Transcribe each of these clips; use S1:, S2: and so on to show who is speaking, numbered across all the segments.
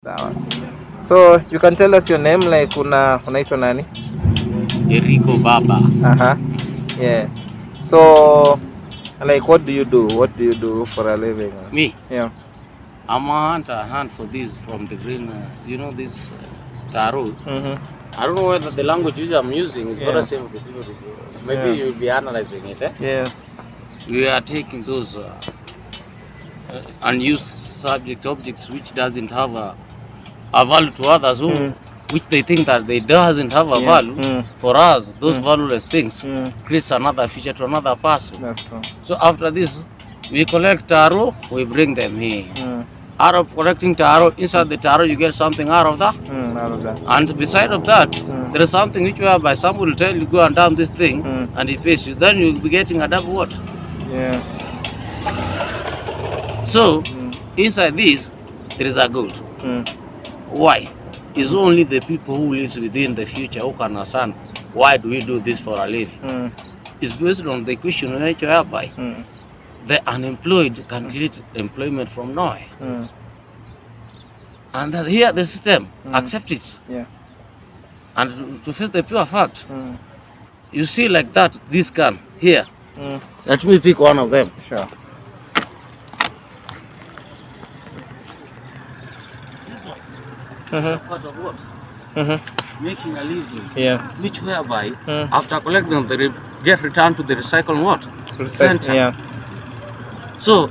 S1: Sawa. So you can tell us your name, like unaitwa nani?
S2: Erico Baba.
S1: Yeah. So like what do you do? What do you do for a living?
S2: Me?
S1: Yeah.
S2: I'm a hunter. I hunt for this from the green, this taro. I don't know whether the language I'm using is very same with people. Maybe you'll be analyzing it.
S1: Yeah.
S2: We are taking those unused objects which doesn't have a value to others, which they think that they doesn't have a value. For us, those valueless things creates another feature to another person.
S1: That's true.
S2: So after this, we collect taro, we bring them here. Out of collecting taro, inside the taro you get something out of that. And beside of that, there is something which whereby someone will tell you go and dump this thing, and it pays you. Then you'll be getting a double what?
S1: Yeah.
S2: So inside this, there is a gold. Why? It's only the people who live within the future who can understand why do we do this for a living. It's based on the question whereby the unemployed can create employment from nowhere. And that here the system accepts it.
S1: Yeah.
S2: And to face the pure fact, you see like that, this can here. Let me pick one of them.
S1: Sure.
S2: Part of what? Making a living.
S1: Yeah.
S2: Which whereby after collecting they get returned to the recycle what? Center.
S1: Yeah.
S2: So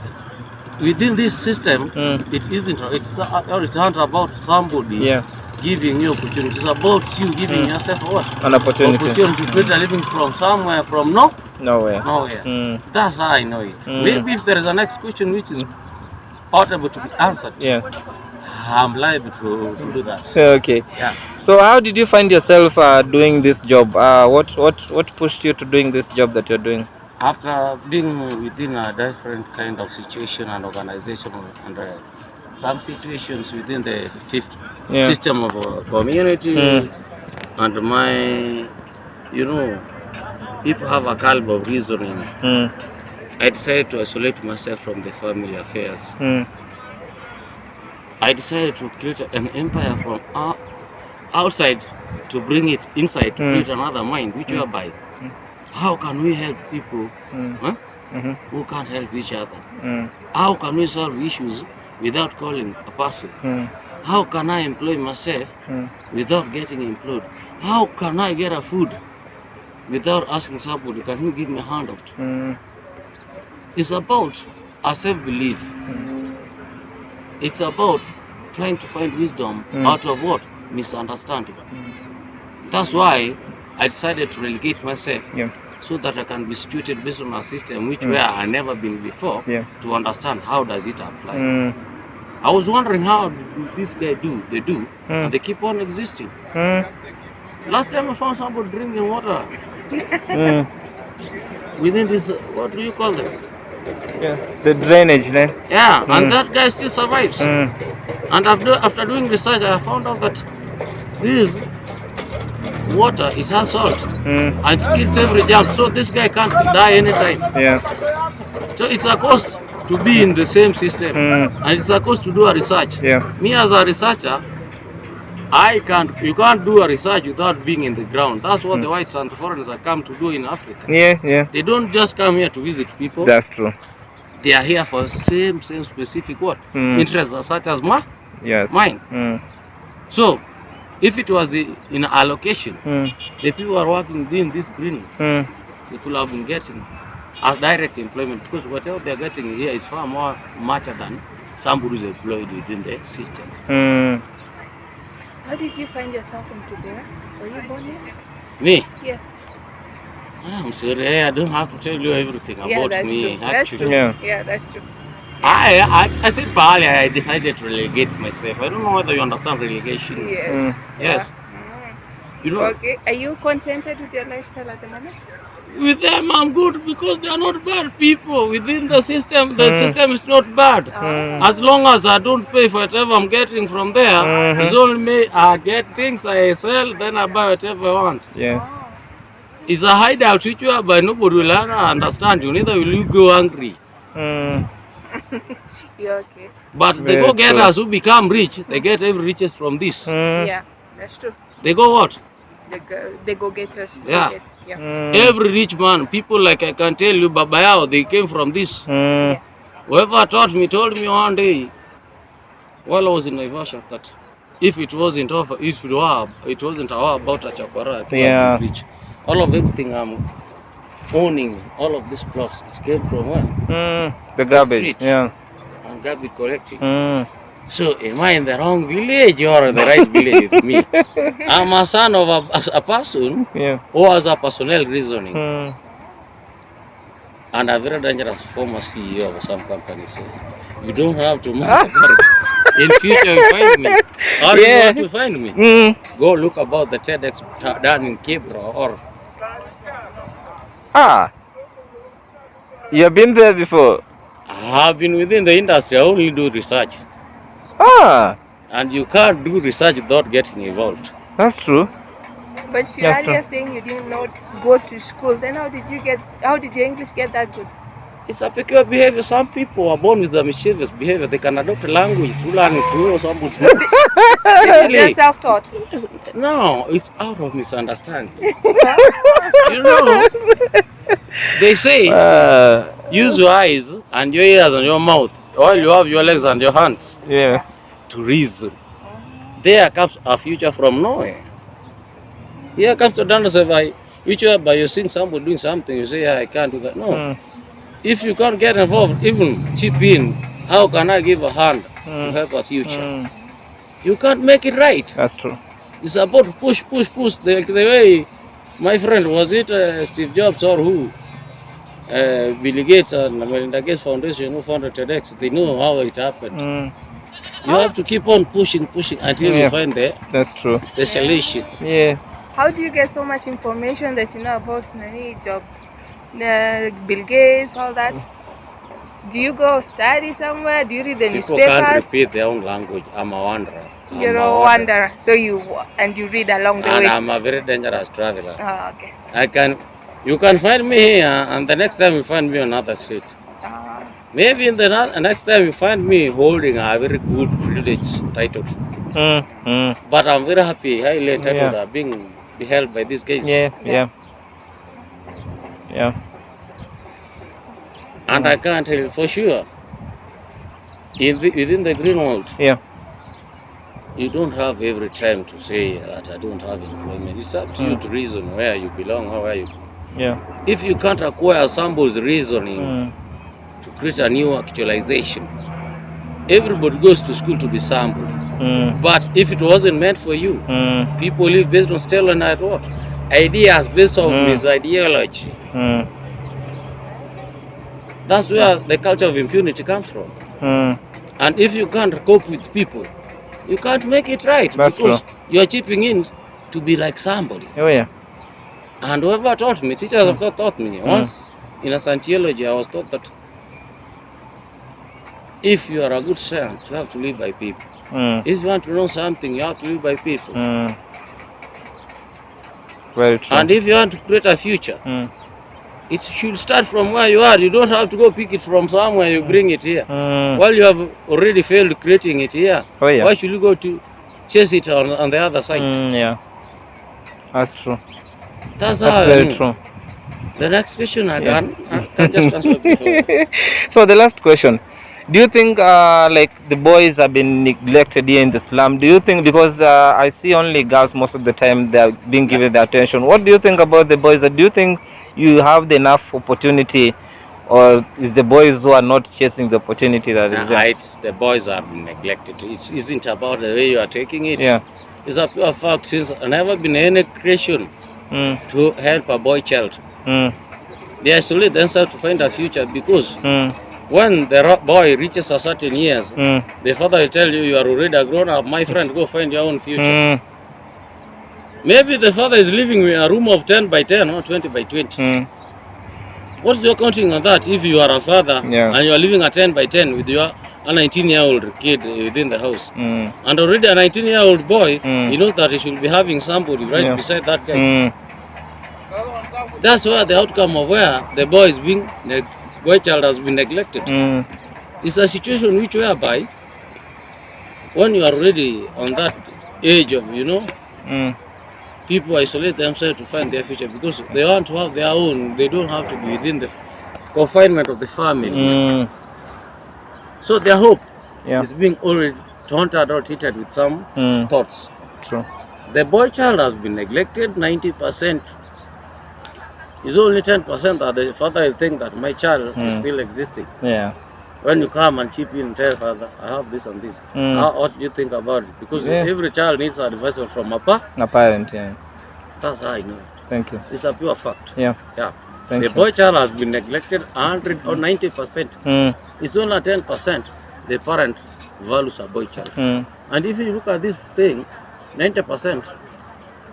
S2: within this system, it isn't. It's not about somebody giving you opportunity. It's about you giving yourself what?
S1: An opportunity.
S2: Opportunity to create a living from somewhere, from
S1: nowhere.
S2: That's how I know it. Maybe if there is a next question which is audible to be answered, I'm liable to do that.
S1: Okay.
S2: Yeah.
S1: So how did you find yourself doing this job? What pushed you to doing this job that you're doing?
S2: After being within a different kind of situation and organization and some situations within the system of a community and my, people have a caliber of reasoning. I decided to isolate myself from the family affairs. I decided to create an empire from outside to bring it inside to create another mind, which whereby how can we help people who can't help each other? How can we solve issues without calling a person? How can I employ myself without getting employed? How can I get a food without asking somebody, can you give me a handout? It's about a self-belief. It's about trying to find wisdom out of what? Misunderstanding. That's why I decided to relegate myself so that I can be situated based on a system which where I never been before to understand how does it apply. I was wondering how this guy do, and they keep on existing. Last time I found somebody drinking water within this, what do you call it?
S1: The drainage, right?
S2: Yeah, and that guy still survives. And after doing research, I found out that this water, it has salt and it kills every germ, so this guy can't die anytime. So it's a cost to be in the same system, and it's a cost to do a research. Me as a researcher, you can't do a research without being in the ground. That's what the whites and the foreigners have come to do in Africa. They don't just come here to visit people.
S1: That's true.
S2: They are here for same specific what? Interests such as mine. So if it was in allocation, the people are working within this green, they could have been getting as direct employment, because whatever they are getting here is far more much than somebody who is employed within the system.
S3: How did you find yourself in Kibera? Were you born here?
S2: Me?
S3: Yeah.
S2: I'm sorry, I don't have to tell you everything about me. Actually.
S3: Yeah, that's true.
S2: I said probably I decided to relegate myself. I don't know whether you understand relegation.
S3: Yes.
S2: You know.
S3: Okay. Are you contented with your lifestyle at the moment?
S2: With them I'm good because they are not bad people. Within the system system is not bad. As long as I don't pay for whatever I'm getting from there, it's only me. I get things, I sell, then I buy whatever I want. It's a hideout which whereby nobody will understand you, neither will you go angry.
S3: You're okay.
S2: But the
S1: Very
S2: go-getters who become rich, they get every riches from this.
S3: Yeah, that's true.
S2: They go what?
S3: They go get us.
S2: Yeah.
S3: Yeah.
S2: Every rich man, people like I can tell you, Baba Yao, they came from this.
S3: Yeah.
S2: Whoever told me one day, while I was in Naivasha, that if it wasn't about a Chakwara,
S1: Yeah.
S2: rich. All of everything I'm owning, all of these plots, it came from where?
S1: The garbage.
S2: street.
S1: Yeah.
S2: And garbage collecting.
S1: So,
S2: Am I in the wrong village or the right village with me? I'm a son of a person
S1: yeah.
S2: who has a personnel reasoning
S1: Mm.
S2: and a very dangerous former CEO of some company. So you don't have to mind. In future, you find me. How do you
S1: Yeah.
S2: want to find me? Go look about the TEDx done in Kibra or
S1: You have been there before?
S2: I have been within the industry. I only do research. And you can't do research without getting involved.
S1: That's true.
S3: But you
S1: Yes,
S3: earlier saying you did not go to school. Then how did your English get that good?
S2: It's a peculiar behavior. Some people are born with the mischievous behavior. They can adopt a language through learning through somebody's
S3: They're self-taught.
S2: No, it's out of misunderstanding. You know, they say use your eyes and your ears and your mouth while you have your legs and your hands to reason. There comes a future from nowhere. Here comes the dinosaur by which by you seeing somebody doing something, you say, yeah, I can't do that. No. If you can't get involved, even chip in, how can I give a hand to help a future? You can't make it right.
S1: That's true.
S2: It's about push. The way, my friend, was it Steve Jobs or who? Bill Gates and Melinda Gates Foundation who founded TEDx, they know how it happened. You have to keep on pushing until you find
S1: That's true.
S2: the solution.
S1: Yeah.
S3: How do you get so much information that you know about Nani job, Bill Gates, all that? Do you go study somewhere? Do you read the
S2: People
S3: newspapers?
S2: can't repeat their own language. I'm a wanderer.
S3: You're a wanderer, so you read along the
S2: And
S3: way.
S2: I'm a very dangerous traveler.
S3: Oh, okay.
S2: You can find me here, and the next time you find me on another street. Maybe in the next time you find me holding a very good privilege title. But I'm very happy, highly entitled, being beheld by these guys.
S1: Yeah.
S2: And I can't tell you for sure, within the green world, you don't have every time to say that I don't have employment. It's up to you to reason where you belong or where you. If you can't acquire somebody's reasoning to create a new actualization, everybody goes to school to be somebody. But if it wasn't meant for you, people live based on stolen ideas based on this ideology. That's where the culture of impunity comes from. And if you can't cope with people, you can't make it right.
S1: That's
S2: because
S1: true.
S2: you're chipping in to be like somebody.
S1: Oh yeah.
S2: And whoever taught me, teachers have taught me. Once in a Scientology, I was taught that if you are a good saint, you have to live by people. If you want to know something, you have to live by people.
S1: Very true.
S2: And if you want to create a future, it should start from where you are. You don't have to go pick it from somewhere, you bring it here. While you have already failed creating it here, why should you go to chase it on the other side?
S1: Yeah. That's true.
S2: That's
S1: very true.
S2: The next question I can just answer before.
S1: So the last question. Do you think like the boys have been neglected here in the slum? Do you think, because I see only girls most of the time, they are being given the attention. What do you think about the boys? Do you think you have enough opportunity, or is the boys who are not chasing the opportunity that is there?
S2: The boys are being neglected. It isn't about the way you are taking it.
S1: Yeah.
S2: It's a pure fact. Since never been any creation to help a boy child. They have to let themselves to find a future, because when the boy reaches a certain years, the father will tell you, you are already a grown up, my friend, go find your own future. Maybe the father is living in a room of 10 by 10 or 20 by 20. What's your counting on that if you are a father and you are living a 10 by 10 with your a 19-year-old kid within the house? And already a 19-year-old boy, he knows that he should be having somebody right beside that guy. That's where the outcome of where the boy is being boy child has been neglected. It's a situation whereby when you are already on that age of,
S1: Mm.
S2: people isolate themselves to find their future because they want to have their own. They don't have to be within the confinement of the family.
S1: Mm.
S2: So their hope
S1: Yeah.
S2: is being already taunted or treated with some
S1: Mm.
S2: thoughts.
S1: True.
S2: The boy child has been neglected. 90% is only 10% that the father will think that my child is still existing.
S1: Yeah.
S2: When you come and chip in and tell father, I have this and this, what do you think about it? Because
S1: Yeah.
S2: every child needs advice from a
S1: parent. Yeah.
S2: That's how I know it.
S1: Thank you.
S2: It's a pure fact.
S1: Yeah.
S2: Yeah.
S1: Thank
S2: The
S1: you.
S2: boy child has been neglected 100 or 90%.
S1: Mm.
S2: It's only 10% the parent values a boy child.
S1: Mm.
S2: And if you look at this thing, 90%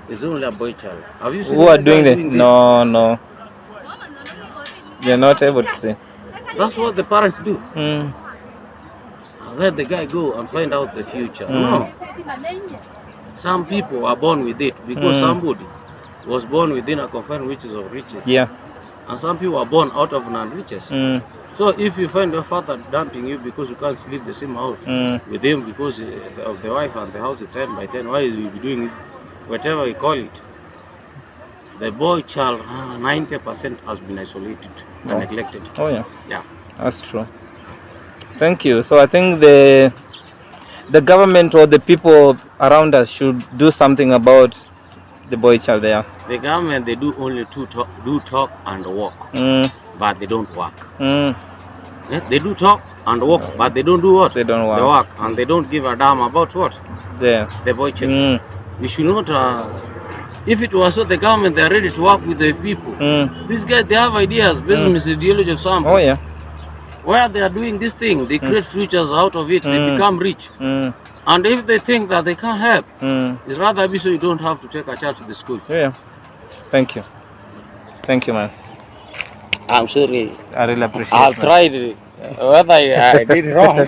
S2: is only a boy child. Have you seen
S1: Who are
S2: the
S1: doing
S2: guy
S1: it?
S2: this?
S1: No. You're not able to see.
S2: That's what the parents do.
S1: Mm.
S2: Let the guy go and find out the future.
S1: Mm.
S2: No. Some people are born with it because somebody was born within a confined riches of riches.
S1: Yeah.
S2: And some people are born out of non-riches.
S1: Mm.
S2: So if you find your father dumping you because you can't sleep the same house with him because of the wife and the house is 10 by 10, why is he doing this? Whatever we call it. The boy child, 90% has been isolated and neglected.
S1: Oh yeah.
S2: Yeah.
S1: That's true. Thank you. So I think the government or the people around us should do something about the boy child there.
S2: The government, they do only talk and walk, but they don't work.
S1: Mm.
S2: Yeah? They do talk and walk, but they don't do what?
S1: They don't work.
S2: They work, and they don't give a damn about what?
S1: There.
S2: The boy child. We should not. If it was so, the government, they are ready to work with the people. These guys, they have ideas based on the ideology of some.
S1: Oh yeah.
S2: Where they are doing this thing, they create futures out of it. They become rich. And if they think that they can't help, it's rather be so you don't have to take a child to the school.
S1: Yeah. Thank you. Thank you, man.
S2: I'm sorry.
S1: I really appreciate it.
S2: I've tried it. Whether I did wrong.